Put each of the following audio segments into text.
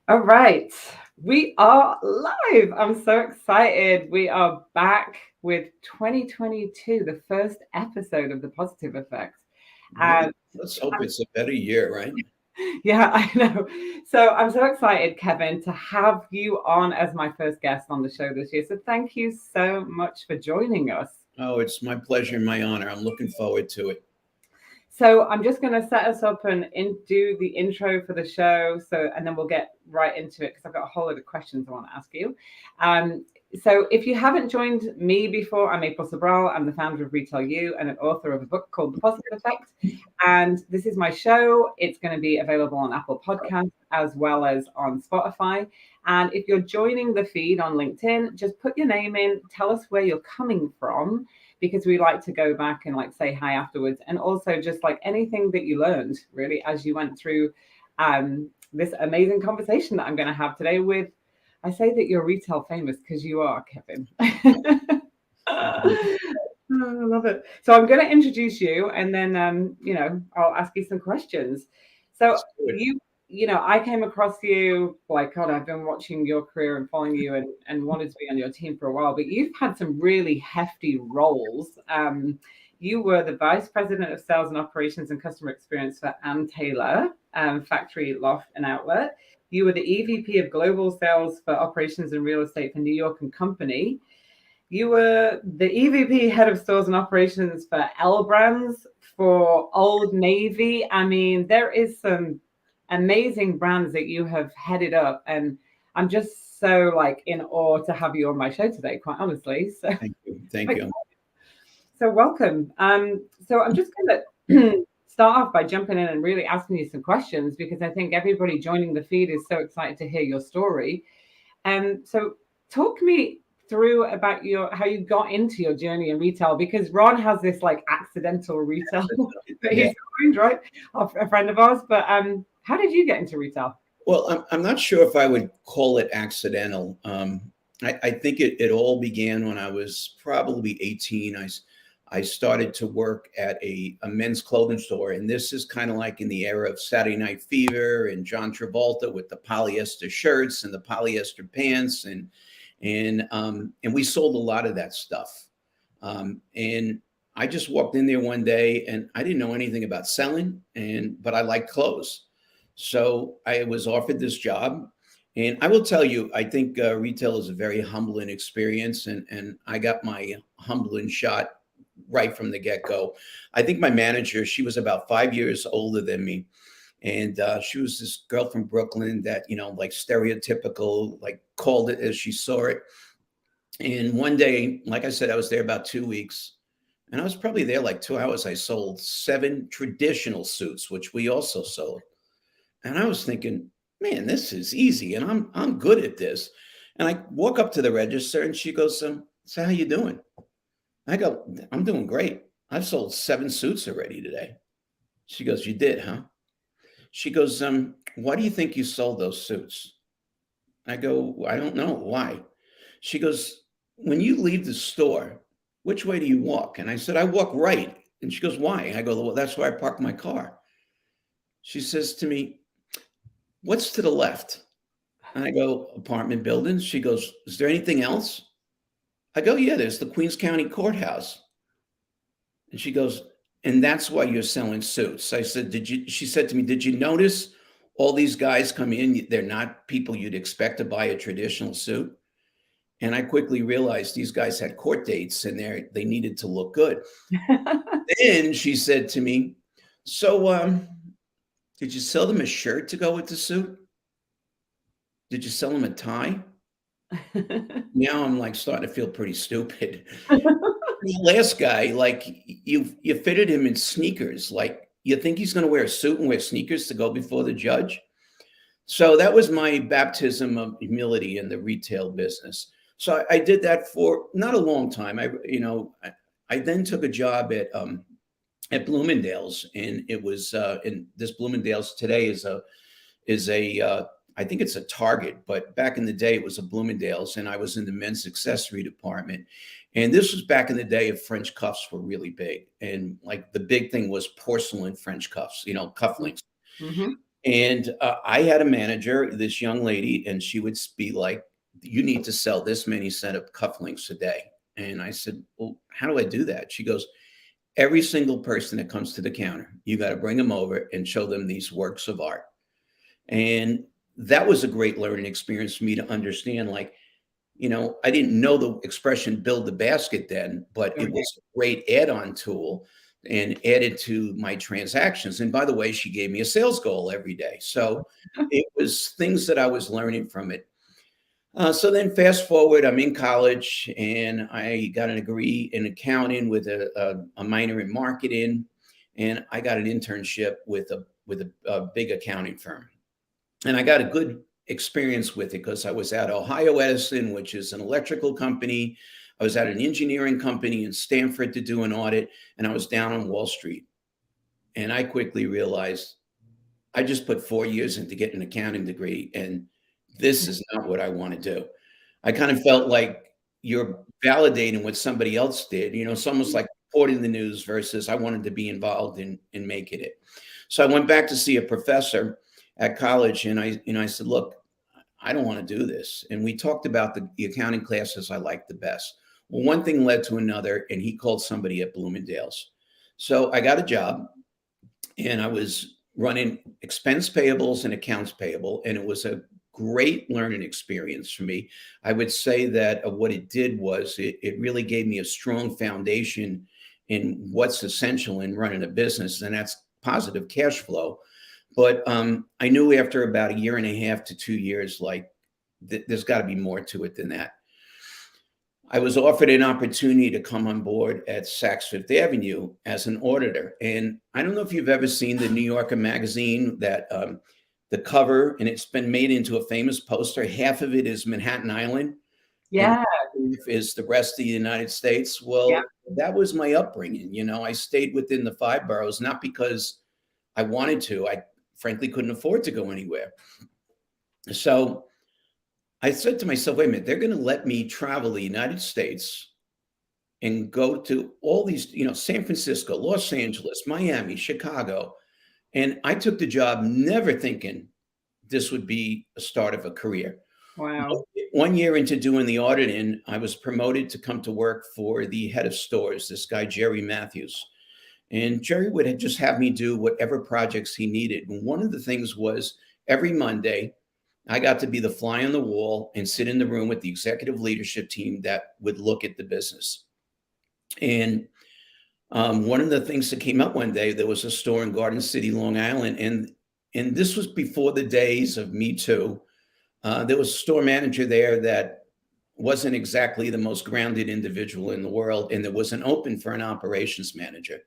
All right, we are live. I'm so excited. We are back with 2022, the first episode of the Positive Effect. Well, And let's hope it's a better year, right? yeah, I know. So I'm so excited, Kevin, to have you on as my first guest on the show this year. So thank you so much for joining us. Oh, it's my pleasure and my honor. I'm looking forward to it. So I'm just going to set us up and do the intro for the show. So, and then we'll get right into it because I've got a whole lot of questions I want to ask you. So if you haven't joined me before, I'm April Sobral. I'm the founder of Retail U and an author of a book called The Positive Effect. And this is my show. It's going to be available on Apple Podcasts as well as on Spotify. And if you're joining the feed on LinkedIn, just put your name in, tell us where you're coming from, because we like to go back and like say hi afterwards. And also just like anything that you learned really as you went through this amazing conversation that I'm going to have today with, I say that you're retail famous because you are, Kevin. I love it. So I'm going to introduce you, and then I'll ask you some questions. So Let's do it. I came across you, like, God, I've been watching your career and following you, and wanted to be on your team for a while. But you've had some really hefty roles. You were the vice president of sales and operations and customer experience for Ann Taylor Factory Loft and Outlet. You were the EVP of Global Sales for operations and real estate for New York and Company. You were the EVP head of stores and operations for L Brands for Old Navy. I mean, there is some amazing brands that you have headed up, and I'm just so like in awe to have you on my show today, quite honestly. So, Thank you. Thank you. so welcome. So I'm just going to start off by jumping in and really asking you some questions because I think everybody joining the feed is so excited to hear your story. So talk me through about how you got into your journey in retail, because Ron has this like accidental retail that Yeah. he's joined, right? A friend of ours. But how did you get into retail? Well, I'm not sure if I would call it accidental. I think it all began when I was probably 18. I started to work at a men's clothing store. And this is kind of like in the era of Saturday Night Fever and John Travolta with the polyester shirts and the polyester pants. And we sold a lot of that stuff. And I just walked in there one day and I didn't know anything about selling, but I liked clothes. So I was offered this job. And I will tell you, I think retail is a very humbling experience. And I got my humbling shot right from the get go. I think my manager, she was about 5 years older than me. And she was this girl from Brooklyn that, like stereotypical, like called it as she saw it. And one day, like I said, I was there about 2 weeks. And I was probably there like 2 hours. I sold 7 traditional suits, which we also sold. And I was thinking, man, this is easy, and I'm good at this. And I walk up to the register, and she goes, "So how you doing?" I go, "I'm doing great. I've sold 7 suits already today." She goes, "You did, huh?" She goes, "Why do you think you sold those suits?" I go, "I don't know. Why?" She goes, "When you leave the store, which way do you walk?" And I said, "I walk right." And she goes, "Why?" I go, "Well, that's where I park my car." She says to me, "What's to the left?" And I go, "Apartment buildings." She goes, "Is there anything else?" I go, "Yeah, there's the Queens County Courthouse." And she goes, "And that's why you're selling suits." I said, she said to me, "Did you notice all these guys come in? They're not people you'd expect to buy a traditional suit." And I quickly realized these guys had court dates and they needed to look good. Then she said to me, "So, did you sell them a shirt to go with the suit? Did you sell them a tie?" Now I'm like starting to feel pretty stupid. The last guy, like you fitted him in sneakers. Like you think he's going to wear a suit and wear sneakers to go before the judge? So that was my baptism of humility in the retail business. So I did that for not a long time. I then took a job at Bloomingdale's, and it was in this Bloomingdale's today is a I think it's a Target, but back in the day it was a Bloomingdale's, and I was in the men's accessory department. And this was back in the day of French cuffs were really big, and like the big thing was porcelain French cuffs, cufflinks. Hmm. And I had a manager, this young lady, and she would be like, you need to sell this many set of cufflinks a day. And I said, well, how do I do that? She goes, every single person that comes to the counter, you got to bring them over and show them these works of art. And that was a great learning experience for me to understand, like, I didn't know the expression build the basket then, but it was a great add-on tool and added to my transactions. And by the way, she gave me a sales goal every day. So it was things that I was learning from it. So then fast forward, I'm in college and I got a degree in accounting with a minor in marketing. And I got an internship with a big accounting firm. And I got a good experience with it because I was at Ohio Edison, which is an electrical company. I was at an engineering company in Stanford to do an audit, and I was down on Wall Street. And I quickly realized I just put 4 years into getting an accounting degree, and this is not what I want to do. I kind of felt like you're validating what somebody else did. It's almost like reporting the news versus I wanted to be involved in making it. So I went back to see a professor at college, and I said, look, I don't want to do this. And we talked about the accounting classes I liked the best. Well, one thing led to another, and he called somebody at Bloomingdale's. So I got a job, and I was running expense payables and accounts payable, and it was a great learning experience for me. I would say that what it did was it really gave me a strong foundation in what's essential in running a business, and that's positive cash flow. But I knew after about 1.5 to 2 years, like there's got to be more to it than that. I was offered an opportunity to come on board at Saks Fifth Avenue as an auditor. And I don't know if you've ever seen the New Yorker magazine that the cover, and it's been made into a famous poster. Half of it is Manhattan Island. Yeah. And is the rest of the United States. Well, that was my upbringing. I stayed within the 5 boroughs, not because I wanted to. I frankly couldn't afford to go anywhere. So I said to myself, wait a minute, they're going to let me travel the United States and go to all these, San Francisco, Los Angeles, Miami, Chicago. And I took the job never thinking this would be a start of a career. Wow. 1 year into doing the auditing, I was promoted to come to work for the head of stores, this guy, Jerry Matthews. And Jerry would just have me do whatever projects he needed. And one of the things was every Monday, I got to be the fly on the wall and sit in the room with the executive leadership team that would look at the business. And one of the things that came up one day, there was a store in Garden City, Long Island. And this was before the days of Me Too. There was a store manager there that wasn't exactly the most grounded individual in the world. And there was an open for an operations manager.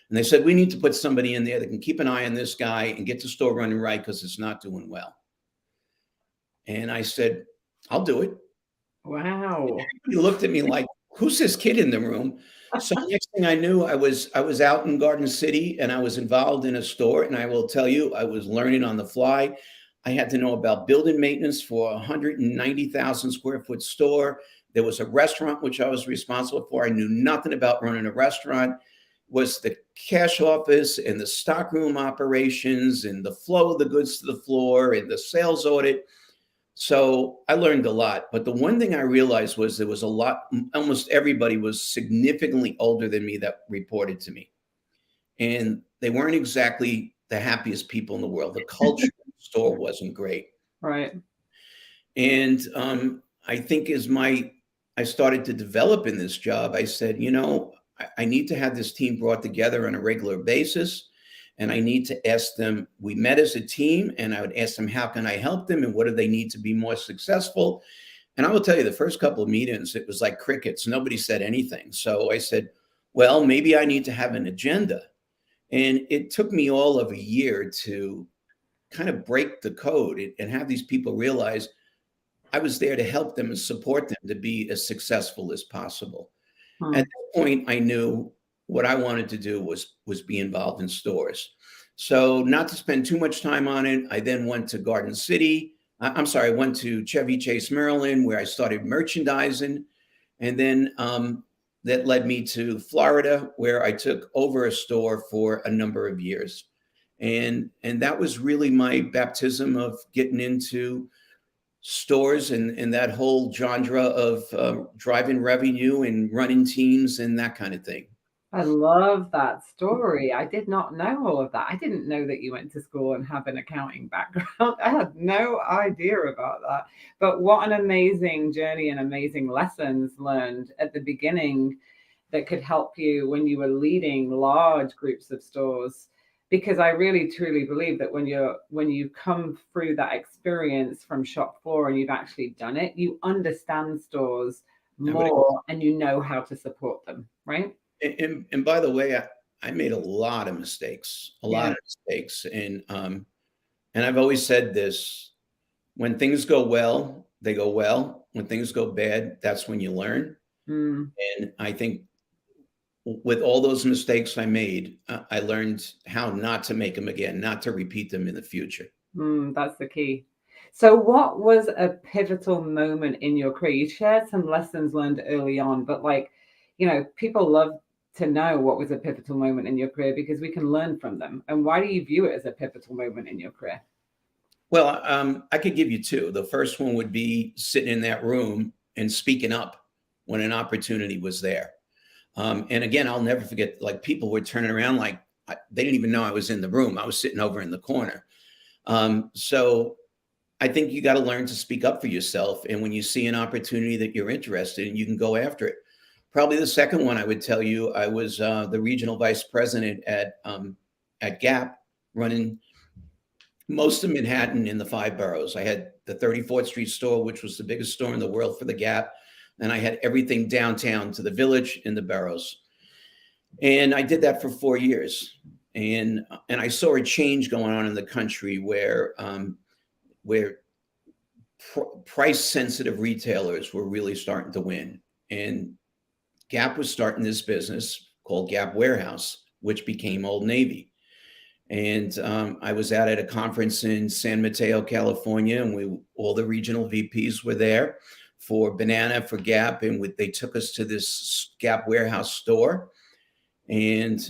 And they said, we need to put somebody in there that can keep an eye on this guy and get the store running right because it's not doing well. And I said, I'll do it. Wow. He looked at me like, who's this kid in the room? So next thing I knew, I was out in Garden City and I was involved in a store. And I will tell you, I was learning on the fly. I had to know about building maintenance for a 190,000 square foot store. There was a restaurant, which I was responsible for. I knew nothing about running a restaurant. Was the cash office and the stockroom operations and the flow of the goods to the floor and the sales audit. So I learned a lot. But the one thing I realized was there was a lot, almost everybody was significantly older than me that reported to me. And they weren't exactly the happiest people in the world. The culture in the store wasn't great. Right. And I think I started to develop in this job, I said, I need to have this team brought together on a regular basis. And I need to ask them, we met as a team, and I would ask them, how can I help them? And what do they need to be more successful? And I will tell you, the first couple of meetings, it was like crickets. Nobody said anything. So I said, well, maybe I need to have an agenda. And it took me all of a year to kind of break the code and have these people realize I was there to help them and support them to be as successful as possible. At that point, I knew what I wanted to do was be involved in stores. So not to spend too much time on it, I then went to Garden City. I went to Chevy Chase, Maryland, where I started merchandising. And then that led me to Florida, where I took over a store for a number of years. And that was really my baptism of getting into stores and that whole genre of driving revenue and running teams and that kind of thing. I love that story. I did not know all of that. I didn't know that you went to school and have an accounting background. I had no idea about that. But what an amazing journey and amazing lessons learned at the beginning that could help you when you were leading large groups of stores. Because I really truly believe that when you come through that experience from shop floor and you've actually done it, you understand stores more and you know how to support them, right? And by the way, I made a lot of mistakes, Yeah. and I've always said this: when things go well, they go well. When things go bad, that's when you learn. Mm. And I think with all those mistakes I made, I learned how not to make them again, not to repeat them in the future. That's the key. So, what was a pivotal moment in your career? You shared some lessons learned early on, but people love to know what was a pivotal moment in your career because we can learn from them. And why do you view it as a pivotal moment in your career? Well, I could give you two. The first one would be sitting in that room and speaking up when an opportunity was there. And again, I'll never forget, like people were turning around like they didn't even know I was in the room. I was sitting over in the corner. So I think you got to learn to speak up for yourself. And when you see an opportunity that you're interested in, you can go after it. Probably the second one I would tell you, I was the regional vice president at Gap, running most of Manhattan in the 5 boroughs. I had the 34th Street store, which was the biggest store in the world for the Gap. And I had everything downtown to the Village in the boroughs. And I did that for 4 years. And I saw a change going on in the country where price sensitive retailers were really starting to win. And Gap was starting this business called Gap Warehouse, which became Old Navy. And I was out at a conference in San Mateo, California, and all the regional VPs were there for Banana, for Gap, and they took us to this Gap Warehouse store. And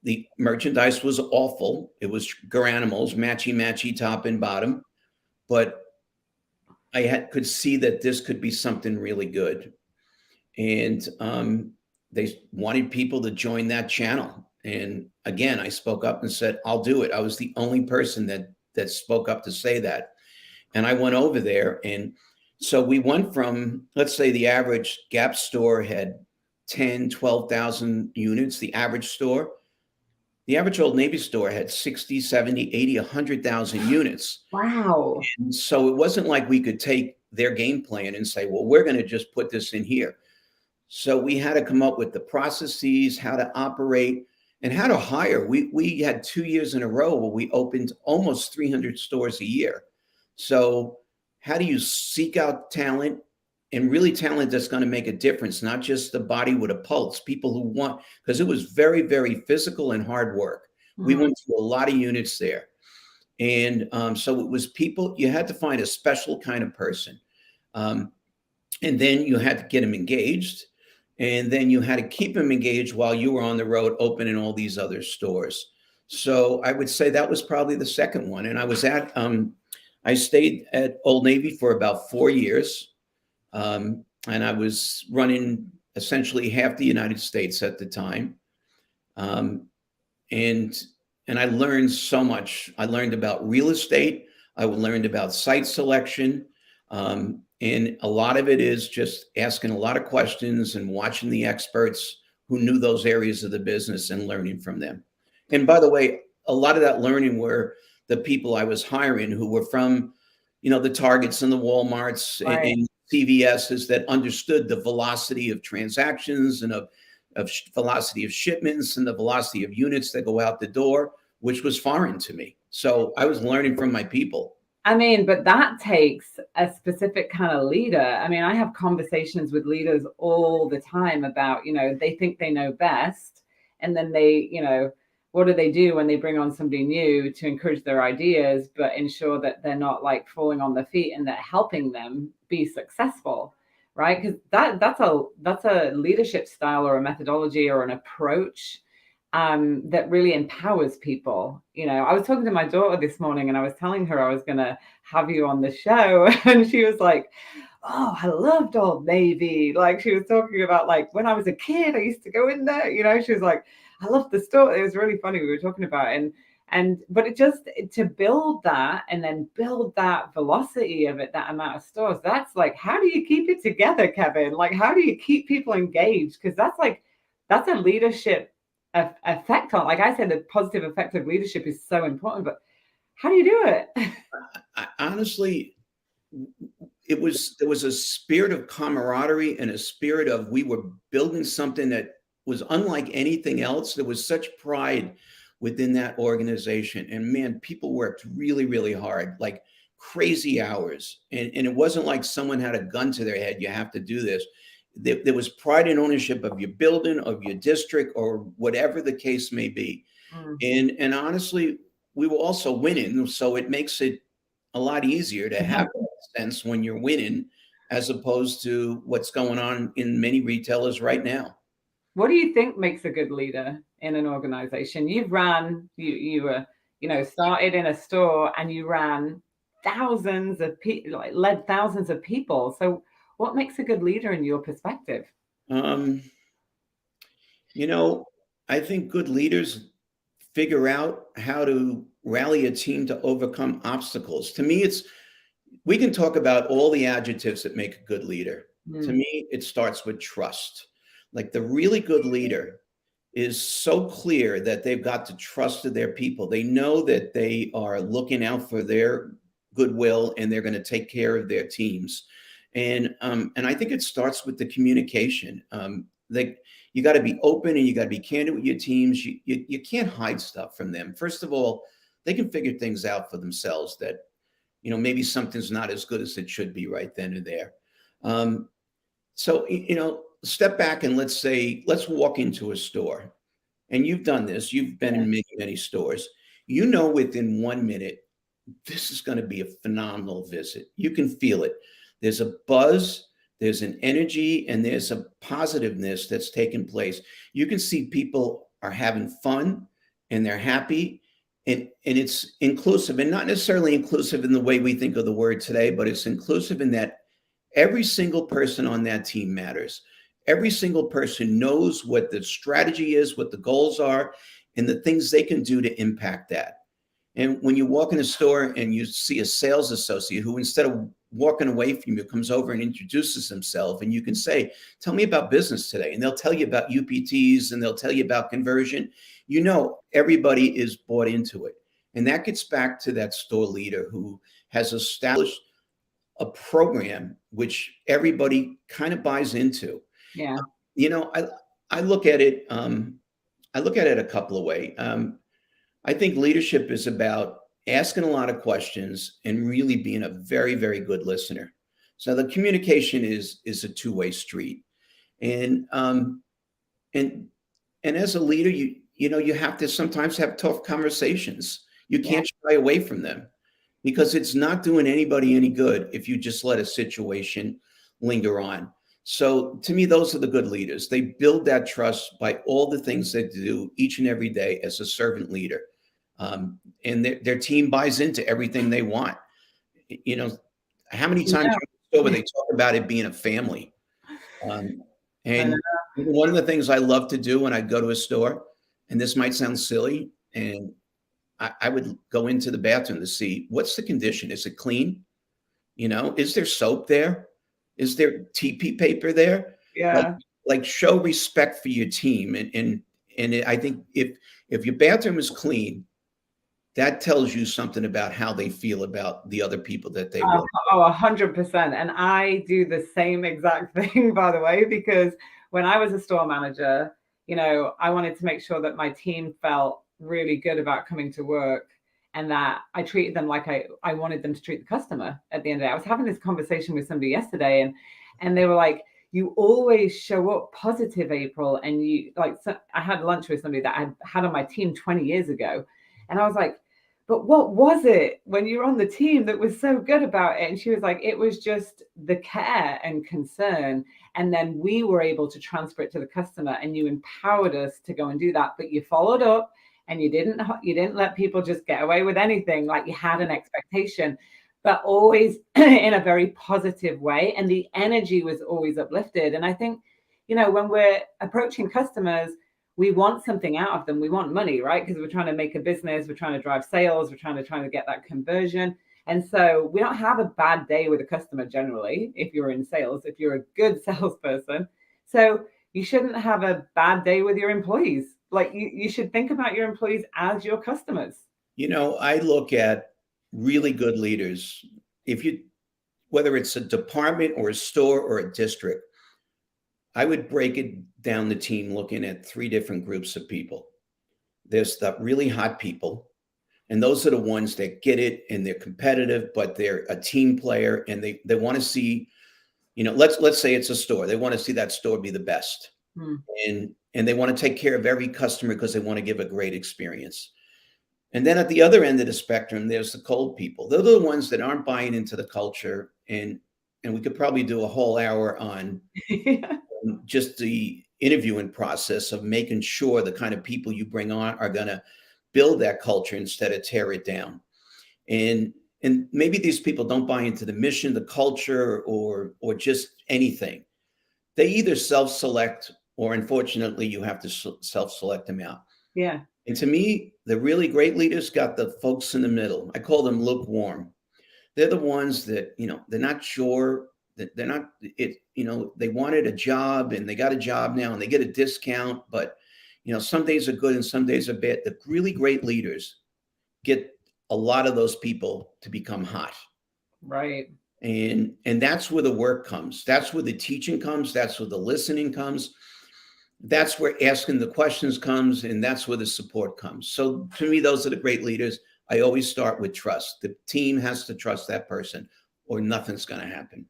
the merchandise was awful. It was Garanimals, matchy top and bottom, but I could see that this could be something really good. And they wanted people to join that channel. And again, I spoke up and said, I'll do it. I was the only person that spoke up to say that. And I went over there. And so we went from, let's say the average Gap store had 10, 12,000 units, the average store. The average Old Navy store had 60, 70, 80, 100,000 units. Wow. And so it wasn't like we could take their game plan and say, well, we're going to just put this in here. So we had to come up with the processes, how to operate, and how to hire. We had 2 years in a row where we opened almost 300 stores a year. So how do you seek out talent, and really talent that's going to make a difference, not just the body with a pulse, people who want, because it was very, very physical and hard work. Mm-hmm. We went through a lot of units there. And so it was people, you had to find a special kind of person. And then you had to get them engaged. And then you had to keep them engaged while you were on the road opening all these other stores. So I would say that was probably the second one. And I was I stayed at Old Navy for about 4 years. And I was running essentially half the United States at the time. And I learned so much. I learned about real estate. I learned about site selection. And a lot of it is just asking a lot of questions and watching the experts who knew those areas of the business and learning from them. And by the way, a lot of that learning were the people I was hiring who were from, the Targets and the Walmarts, right, and CVSs that understood the velocity of transactions and of velocity of shipments and the velocity of units that go out the door, which was foreign to me. So I was learning from my people. I mean, but that takes a specific kind of leader. I mean, I have conversations with leaders all the time about, they think they know best. And then they, what do they do when they bring on somebody new to encourage their ideas, but ensure that they're not like falling on their feet and they're helping them be successful, right? Because that's a leadership style or a methodology or an approach that really empowers people. You know, I was talking to my daughter this morning and I was telling her I was going to have you on the show. And she was like, oh, I loved Old Navy. Like she was talking about like when I was a kid, I used to go in there, you know, she was like, I loved the store. It was really funny. We were talking about it. But it just to build that and then build that velocity of it, that amount of stores, that's like, how do you keep it together, Kevin? Like, how do you keep people engaged? Because that's a leadership effect on, like I said, the positive effect of leadership is so important, but how do you do it? Honestly, there was a spirit of camaraderie and a spirit of we were building something that was unlike anything else. There was such pride within that organization. And man, people worked really, really hard, like crazy hours. And it wasn't like someone had a gun to their head, you have to do this. There was pride and ownership of your building, of your district, or whatever the case may be. And honestly, we were also winning. So it makes it a lot easier to have that sense when you're winning, as opposed to what's going on in many retailers right now. What do you think makes a good leader in an organization? You've ran, you were, you know, started in a store and you ran thousands of people, like led thousands of people. So what makes a good leader in your perspective? You know, I think good leaders figure out how to rally a team to overcome obstacles. To me, we can talk about all the adjectives that make a good leader. To me, it starts with trust. Like the really good leader is so clear that they've got the trust of their people. They know that they are looking out for their goodwill and they're going to take care of their teams. And I think it starts with the communication. You got to be open and you got to be candid with your teams. You can't hide stuff from them. First of all, they can figure things out for themselves that, you know, maybe something's not as good as it should be right then and there. So, you know, step back and let's walk into a store. And you've done this. You've been in many, many stores. You know, within 1 minute, this is going to be a phenomenal visit. You can feel it. There's a buzz, there's an energy, and there's a positiveness that's taking place. You can see people are having fun and they're happy, and it's inclusive, and not necessarily inclusive in the way we think of the word today, but it's inclusive in that every single person on that team matters. Every single person knows what the strategy is, what the goals are, and the things they can do to impact that. And when you walk in a store and you see a sales associate who, instead of walking away from you, comes over and introduces himself, and you can say, tell me about business today. And they'll tell you about UPTs and they'll tell you about conversion. You know, everybody is bought into it. And that gets back to that store leader who has established a program which everybody kind of buys into. Yeah. You know, I look at it, a couple of ways. I think leadership is about asking a lot of questions and really being a very, very good listener. So the communication is a two-way street. And as a leader, you know, you have to sometimes have tough conversations. You can't shy away from them, because it's not doing anybody any good if you just let a situation linger on. So to me, those are the good leaders. They build that trust by all the things they do each and every day as a servant leader. And their team buys into everything they want. You know, how many times where they talk about it being a family? And one of the things I love to do when I go to a store, and this might sound silly, and I would go into the bathroom to see what's the condition. Is it clean? You know, is there soap there? Is there TP paper there? Yeah. Like show respect for your team. And I think if your bathroom is clean, that tells you something about how they feel about the other people that they work with. Oh, 100%. And I do the same exact thing, by the way, because when I was a store manager, you know, I wanted to make sure that my team felt really good about coming to work, and that I treated them like I wanted them to treat the customer at the end of the day. I was having this conversation with somebody yesterday, and they were like, you always show up positive, April. And you like, so I had lunch with somebody that I had on my team 20 years ago. And I was like, but what was it when you were on the team that was so good about it? And she was like, it was just the care and concern. And then we were able to transfer it to the customer, and you empowered us to go and do that. But you followed up, and you didn't let people just get away with anything. Like, you had an expectation, but always in a very positive way. And the energy was always uplifted. And I think, when we're approaching customers, we want something out of them. We want money, right? Because we're trying to make a business, we're trying to drive sales, we're trying to get that conversion. And so we don't have a bad day with a customer generally, if you're in sales, if you're a good salesperson. So you shouldn't have a bad day with your employees. Like, you should think about your employees as your customers. I look at really good leaders. Whether it's a department or a store or a district, I would break it down the team looking at three different groups of people. There's the really hot people, and those are the ones that get it and they're competitive, but they're a team player and they want to see, let's say it's a store. They want to see that store be the best. And they want to take care of every customer because they want to give a great experience. And then at the other end of the spectrum, there's the cold people. They're the ones that aren't buying into the culture. And we could probably do a whole hour on just the interviewing process of making sure the kind of people you bring on are going to build that culture instead of tear it down. And maybe these people don't buy into the mission, the culture, or just anything. They either self-select, or unfortunately, you have to self-select them out. Yeah. And to me, the really great leaders got the folks in the middle. I call them lukewarm. They're the ones that, they're not sure, that they're not, they wanted a job and they got a job now and they get a discount, but, some days are good and some days are bad. The really great leaders get a lot of those people to become hot. Right. And that's where the work comes. That's where the teaching comes. That's where the listening comes. That's where asking the questions comes, and that's where the support comes. So to me, those are the great leaders. I always start with trust. The team has to trust that person or nothing's going to happen.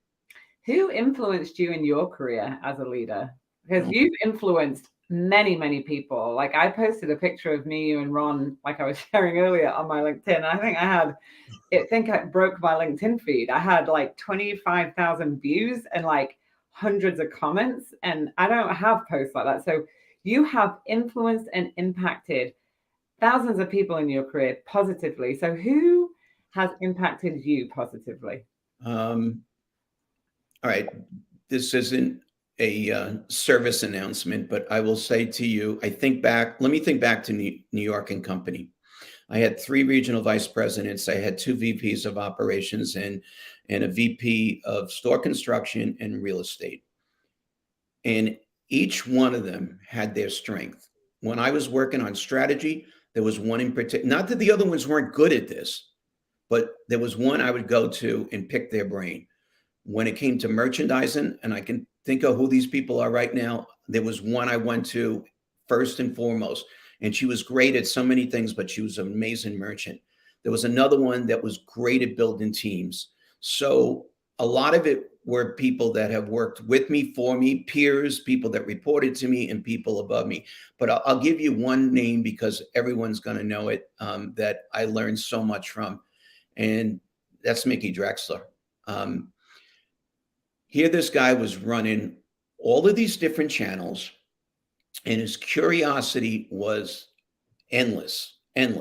Who influenced you in your career as a leader? Because you've influenced many, many people. Like, I posted a picture of me, you and Ron, like I was sharing earlier, on my LinkedIn. I think I broke my LinkedIn feed. I had like 25,000 views and like hundreds of comments, and I don't have posts like that. So you have influenced and impacted thousands of people in your career positively. So who has impacted you positively? All right. This isn't a service announcement, but I will say to you, let me think back to New York and Company. I had 3 regional vice presidents. I had 2 VPs of operations and a VP of store construction and real estate. And each one of them had their strength. When I was working on strategy, there was one in particular, not that the other ones weren't good at this, but there was one I would go to and pick their brain. When it came to merchandising, and I can think of who these people are right now, there was one I went to first and foremost, and she was great at so many things, but she was an amazing merchant. There was another one that was great at building teams. So a lot of it were people that have worked with me, for me, peers, people that reported to me, and people above me. But I'll give you one name because everyone's going to know it, that I learned so much from, and that's Mickey Drexler. Here, this guy was running all of these different channels, and his curiosity was endless. And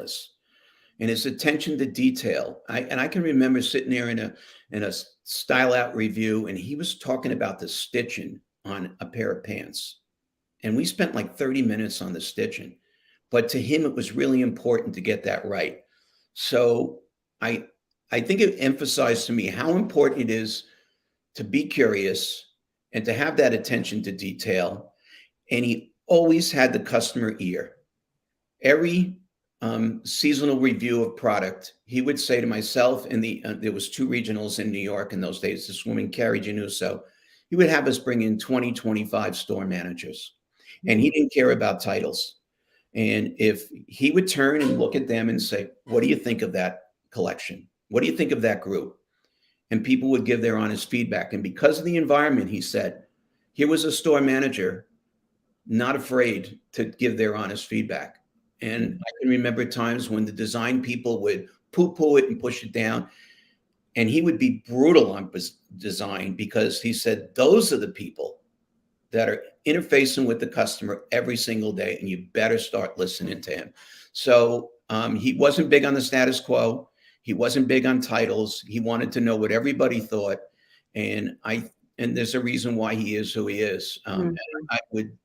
his attention to detail. I can remember sitting there in a style out review, and he was talking about the stitching on a pair of pants. And we spent like 30 minutes on the stitching. But to him, it was really important to get that right. So I think it emphasized to me how important it is to be curious and to have that attention to detail. And he always had the customer ear. Every seasonal review of product, he would say to myself, and there was 2 regionals in New York in those days, this woman, Carrie Januso, he would have us bring in 20, 25 store managers. And he didn't care about titles. And if he would turn and look at them and say, what do you think of that collection? What do you think of that group? And people would give their honest feedback. And because of the environment, he said, here was a store manager not afraid to give their honest feedback. And I can remember times when the design people would poo-poo it and push it down. And he would be brutal on design because he said, those are the people that are interfacing with the customer every single day, and you better start listening to him. So he wasn't big on the status quo. He wasn't big on titles. He wanted to know what everybody thought. And there's a reason why he is who he is. And I would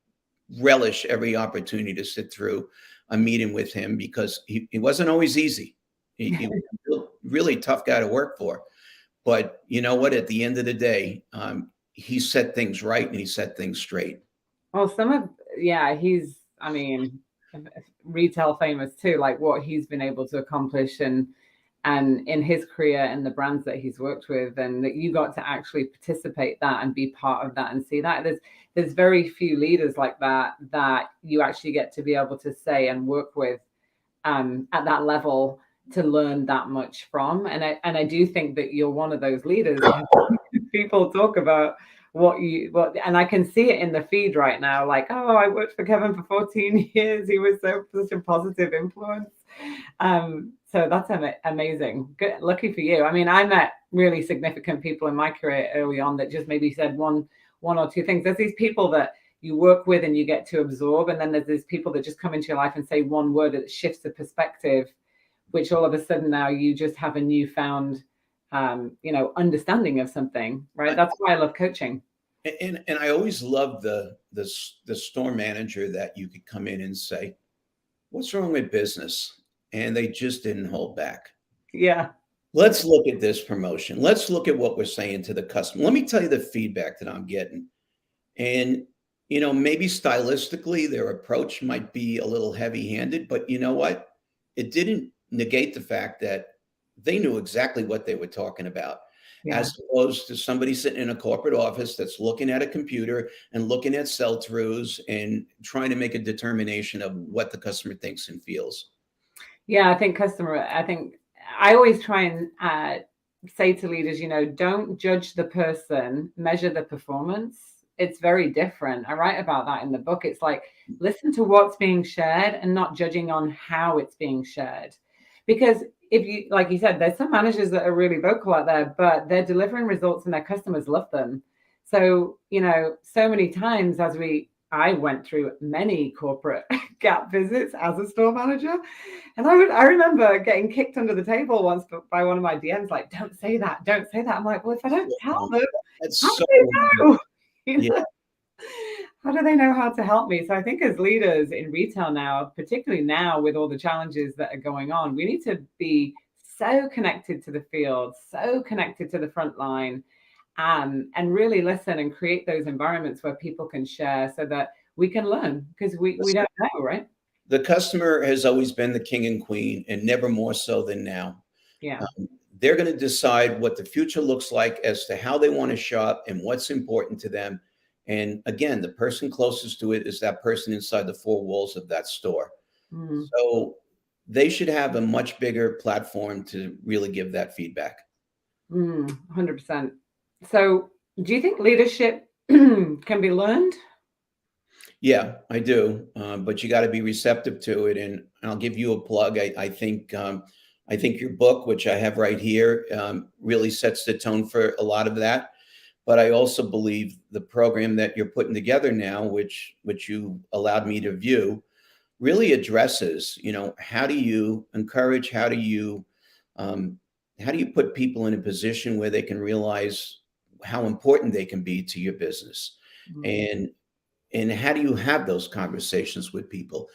relish every opportunity to sit through a meeting with him because he wasn't always easy. He was a really tough guy to work for. But you know what? At the end of the day, he set things right and he set things straight. Well, he's, I mean, retail famous too, like what he's been able to accomplish and in his career and the brands that he's worked with, and that you got to actually participate that and be part of that and see that. There's very few leaders like that you actually get to be able to say and work with at that level to learn that much from. And I do think that you're one of those leaders. People talk about and I can see it in the feed right now, like, oh, I worked for Kevin for 14 years. He was such a positive influence. So that's amazing. Good, lucky for you. I mean, I met really significant people in my career early on that just maybe said one or two things. There's these people that you work with and you get to absorb, and then there's these people that just come into your life and say one word that shifts the perspective, which all of a sudden now you just have a newfound understanding of something, right? That's why I love coaching. And I always loved the store manager that you could come in and say, what's wrong with business? And they just didn't hold back. Yeah. Let's look at this promotion. Let's look at what we're saying to the customer. Let me tell you the feedback that I'm getting. And, maybe stylistically, their approach might be a little heavy-handed, but you know what? It didn't negate the fact that they knew exactly what they were talking about. Yeah. As opposed to somebody sitting in a corporate office that's looking at a computer and looking at sell-throughs and trying to make a determination of what the customer thinks and feels. Yeah, I think I always try and say to leaders, don't judge the person, measure the performance. It's very different. I write about that in the book. It's like, listen to what's being shared and not judging on how it's being shared. Because if you, like you said, there's some managers that are really vocal out there, but they're delivering results and their customers love them. So, so many times I went through many corporate Gap visits as a store manager. And I remember getting kicked under the table once by one of my DMs, like, don't say that. I'm like, well, if I don't tell them, how do they know? Yeah. How do they know how to help me? So I think as leaders in retail now, particularly now with all the challenges that are going on, we need to be so connected to the field, so connected to the front line, and really listen and create those environments where people can share so that we can learn, because we don't know, right? The customer has always been the king and queen, and never more so than now. Yeah. They're going to decide what the future looks like as to how they want to shop and what's important to them. And again, the person closest to it is that person inside the four walls of that store. So they should have a much bigger platform to really give that feedback. 100%. So do you think leadership can be learned? Yeah, I do. But you got to be receptive to it. And I'll give you a plug. I think your book, which I have right here, really sets the tone for a lot of that. But I also believe the program that you're putting together now, which you allowed me to view, really addresses, how do you encourage, how do you put people in a position where they can realize how important they can be to your business, and how do you have those conversations with people?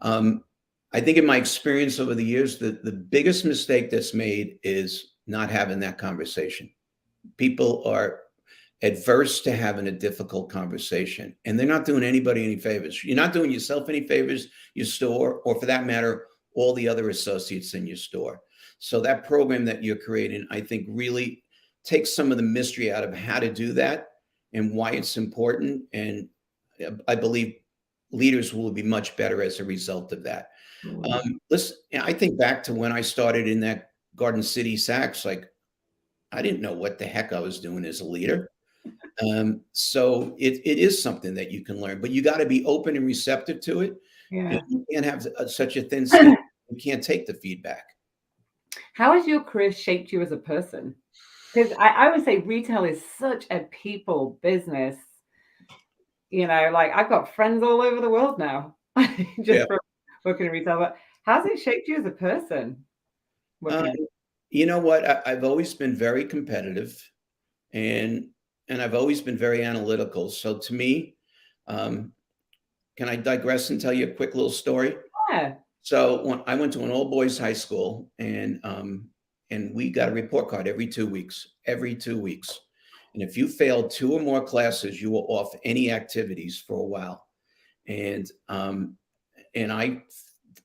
I think in my experience over the years, the biggest mistake that's made is not having that conversation. People are adverse to having a difficult conversation, and they're not doing anybody any favors. You're not doing yourself any favors, your store, or for that matter, all the other associates in your store. So that program that you're creating, I think, really takes some of the mystery out of how to do that and why it's important. And I believe leaders will be much better as a result of that. Listen, I think back to when I started in that Garden City Saks, like, I didn't know what the heck I was doing as a leader. So it is something that you can learn, but you got to be open and receptive to it. Yeah. You can't have such a thin skin. You can't take the feedback. How has your career shaped you as a person? Because I would say retail is such a people business. Like I've got friends all over the world now, Yeah. just from working in retail. But how's it shaped you as a person? Uh, Working in you know what? I've always been very competitive, and I've always been very analytical. So to me, um, can I digress and tell you a quick little story? yeah, So when I went to an all boys high school, and we got a report card every 2 weeks, every 2 weeks. And if you failed two or more classes, you were off any activities for a while. And I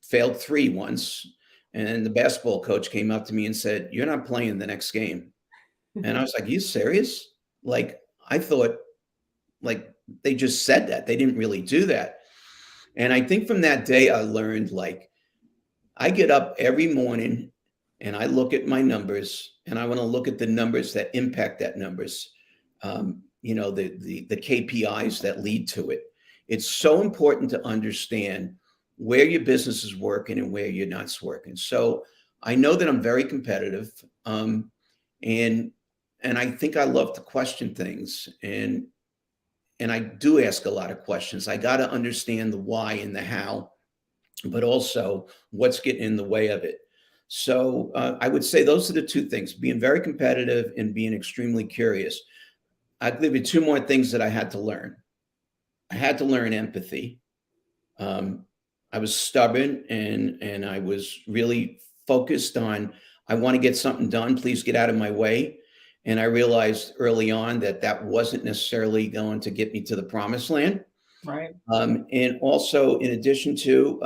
failed three once. And the basketball coach came up to me and said, "You're not playing the next game." And I was like, "You serious?" Like I thought, like they just said that. They didn't really do that. And I think from that day, I learned like I get up every morning and I look at my numbers, and I want to look at the numbers that impact that numbers. The KPIs that lead to it. It's so important to understand where your business is working and where you're not working. So I know that I'm very competitive, and I think I love to question things, and I do ask a lot of questions. I got to understand the why and the how, but also what's getting in the way of it. So I would say those are the two things: being very competitive and being extremely curious. I'd give you two more things that I had to learn. I had to learn empathy. Um, I was stubborn, and I was really focused on, I want to get something done. Please get out of my way. And I realized early on that that wasn't necessarily going to get me to the promised land. right. And also, in addition to,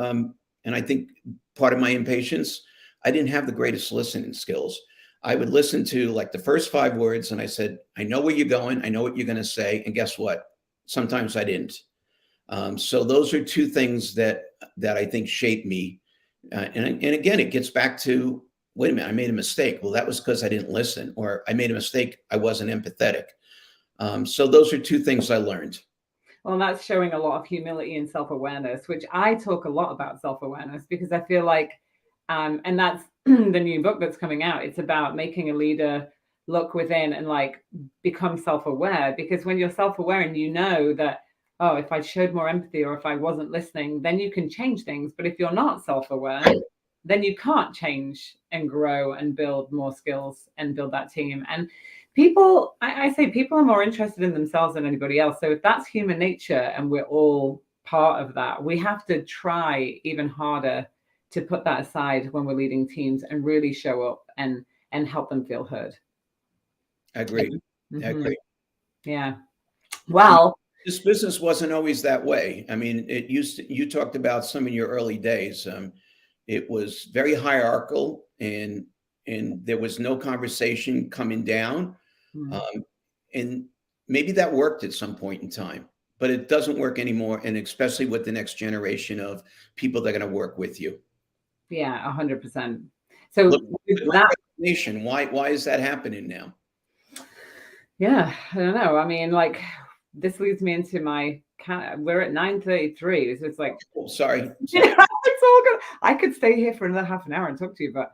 and I think part of my impatience, I didn't have the greatest listening skills. I would listen to like the first five words, and I said, "I know where you're going. I know what you're going to say." And guess what? Sometimes I didn't. So those are two things that I think shaped me. And again, it gets back to, wait a minute, I made a mistake. Well, that was because I didn't listen, or I made a mistake, I wasn't empathetic. So those are two things I learned. Well, that's showing a lot of humility and self-awareness, which I talk a lot about self-awareness because I feel like, and that's the new book that's coming out. It's about making a leader look within and like become self-aware. Because when you're self-aware and you know that, oh, if I showed more empathy or if I wasn't listening, then you can change things. But if you're not self-aware, then you can't change and grow and build more skills and build that team. And people, I say people are more interested in themselves than anybody else. So if that's human nature and we're all part of that, we have to try even harder to put that aside when we're leading teams and really show up and help them feel heard. I agree. I Mhm. agree. Yeah. Well, This business wasn't always that way. I mean, it used to, you talked about some of your early days. It was very hierarchical, and there was no conversation coming down. mm, Um, and maybe that worked at some point in time, but it doesn't work anymore. And especially with the next generation of people that are going to work with you. yeah, 100%. Look, So the with Great that, Resignation. Why is that happening now? yeah, I don't know. I mean, like this leads me into my we're at 9:33. So it's like Oh, sorry. yeah, it's all good. I could stay here for another half an hour and talk to you, but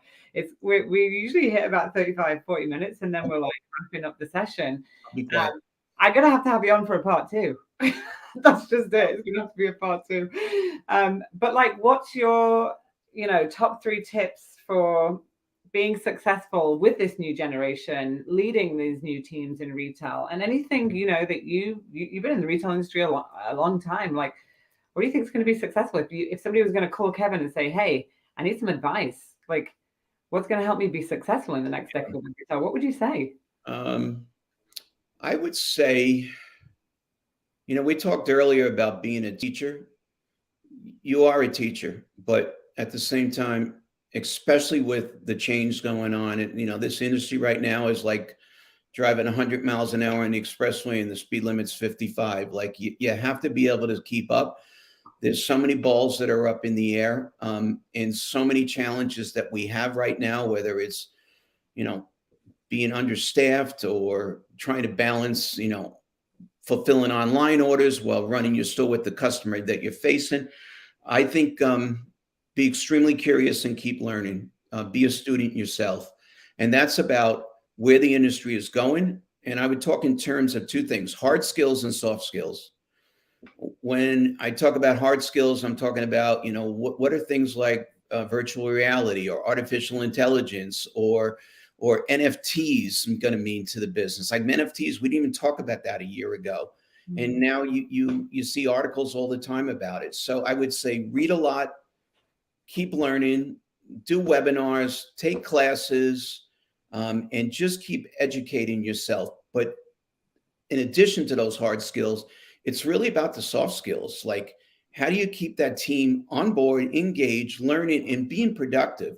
we usually hit about 35, 40 minutes and then we're like wrapping up the session. I'll be quiet. I'm gonna have to have you on for a part two. That's just it. It's gonna have to be a part two. But like what's your, top three tips for being successful with this new generation, leading these new teams in retail, and anything that you've been in the retail industry a long time. Like, what do you think is going to be successful if somebody was going to call Kevin and say, "Hey, I need some advice. Like, what's going to help me be successful in the next decade of retail?" What would you say? Um, I would say, we talked earlier about being a teacher. You are a teacher, but at the same time, especially with the change going on, and this industry right now is like driving 100 miles an hour on the expressway and the speed limit's 55. Like you have to be able to keep up. There's so many balls that are up in the air, and so many challenges that we have right now, whether it's, being understaffed or trying to balance, fulfilling online orders while running your store with the customer that you're facing. I think be extremely curious and keep learning. Be a student yourself. And that's about where the industry is going. And I would talk in terms of two things, hard skills and soft skills. When I talk about hard skills, I'm talking about, what are things like virtual reality or artificial intelligence or NFTs going to mean to the business? Like NFTs, we didn't even talk about that a year ago. And now you see articles all the time about it. So I would say read a lot, keep learning, do webinars, take classes, and just keep educating yourself. But in addition to those hard skills, it's really about the soft skills. Like, how do you keep that team on board, engaged, learning, and being productive?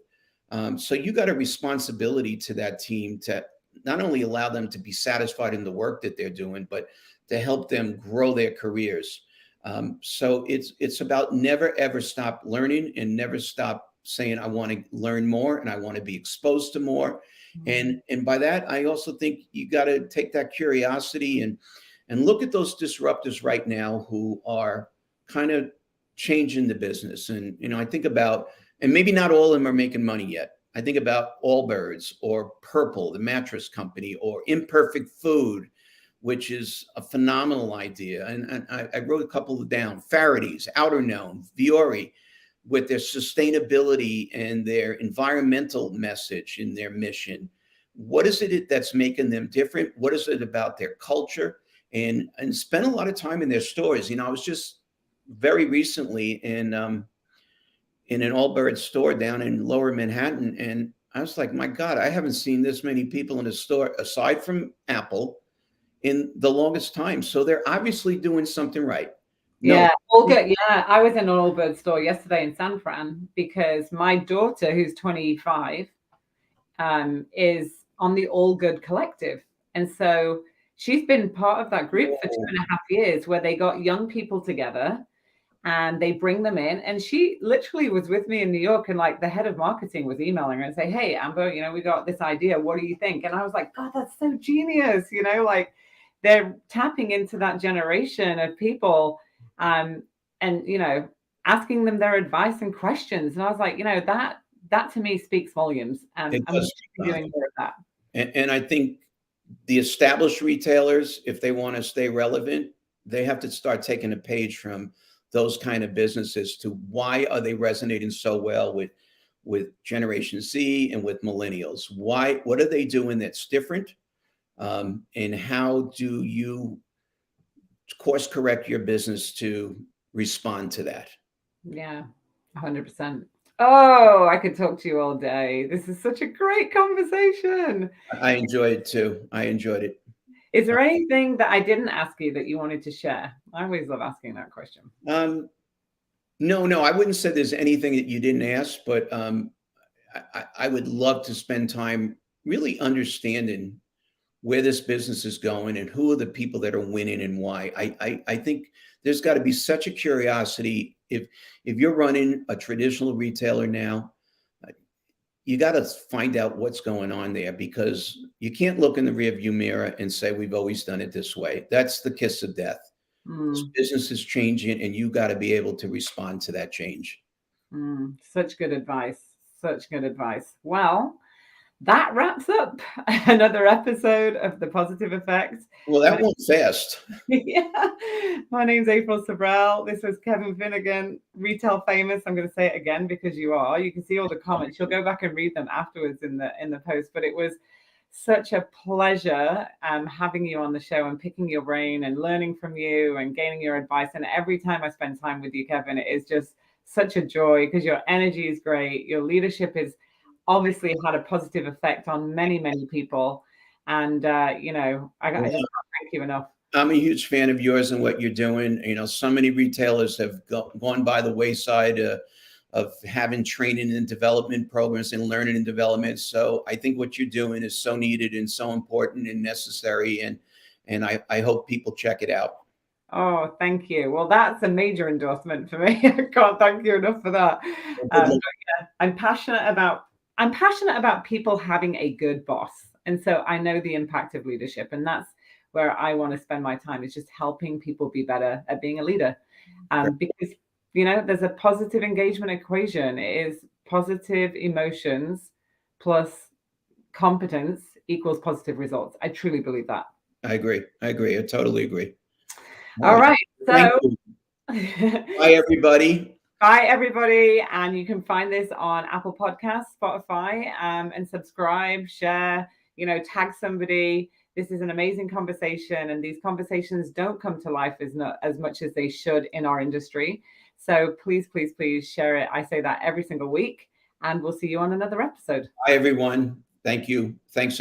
So you got a responsibility to that team to not only allow them to be satisfied in the work that they're doing, but to help them grow their careers. So it's about never, ever stop learning and never stop saying, I want to learn more and I want to be exposed to more. And by that, I also think you got to take that curiosity and look at those disruptors right now who are kind of changing the business. And, I think about, and maybe not all of them are making money yet. I think about Allbirds or Purple, the mattress company, or Imperfect Food, which is a phenomenal idea. And I wrote a couple down, Faraday's, Outer Known, Viore, with their sustainability and their environmental message in their mission. What is it that's making them different? What is it about their culture? And spend a lot of time in their stores. I was just very recently in an Allbirds store down in Lower Manhattan, and I was like, my God, I haven't seen this many people in a store aside from Apple in the longest time. So they're obviously doing something right. Yeah, all good. Yeah, I was in an Allbirds store yesterday in San Fran because my daughter, who's 25, is on the All Good Collective. And so she's been part of that group for 2.5 years where they got young people together and they bring them in. And she literally was with me in New York, and like the head of marketing was emailing her and say, hey, Amber, we got this idea. What do you think? And I was like, God, that's so genius. Like they're tapping into that generation of people and, asking them their advice and questions. And I was like, that to me speaks volumes. And I'm doing more of that. And I think the established retailers, if they want to stay relevant, they have to start taking a page from those kind of businesses to why are they resonating so well with Generation Z and with millennials? What are they doing that's different? And how do you course correct your business to respond to that? Yeah, 100%. Oh, I could talk to you all day. This is such a great conversation. I enjoyed it too. I enjoyed it. Is there anything that I didn't ask you that you wanted to share? I always love asking that question. No, I wouldn't say there's anything that you didn't ask, but I would love to spend time really understanding where this business is going and who are the people that are winning and why. I think there's got to be such a curiosity. If you're running a traditional retailer now, you got to find out what's going on there, because you can't look in the rearview mirror and say, we've always done it this way. That's the kiss of death. This business is changing and you got to be able to respond to that change. Such good advice. Such good advice. Well, that wraps up another episode of The Positive Effect. Well, that went fast. Yeah. My name's April Sabrell. This was Kevin Finnegan, Retail Famous. I'm going to say it again because you are. You can see all the comments. You'll go back and read them afterwards in the post. But it was such a pleasure having you on the show and picking your brain and learning from you and gaining your advice. And every time I spend time with you, Kevin, it is just such a joy because your energy is great. Your leadership is obviously had a positive effect on many, many people. And, I just can't thank you enough. I'm a huge fan of yours and what you're doing. So many retailers have gone by the wayside of having training and development programs and learning and development. So I think what you're doing is so needed and so important and necessary. And I hope people check it out. Oh, thank you. Well, that's a major endorsement for me. I can't thank you enough for that. Yeah, I'm passionate about people having a good boss. And so I know the impact of leadership, and that's where I want to spend my time, is just helping people be better at being a leader. Because There's a positive engagement equation. It is positive emotions plus competence equals positive results. I truly believe that. I agree. I totally agree. All right. Thank So you. Bye, everybody. Bye, everybody. And you can find this on Apple Podcasts, Spotify, and subscribe, share, tag somebody. This is an amazing conversation. And these conversations don't come to life as much as they should in our industry. So please, please, please share it. I say that every single week. And we'll see you on another episode. Bye, everyone. Thank you. Thanks,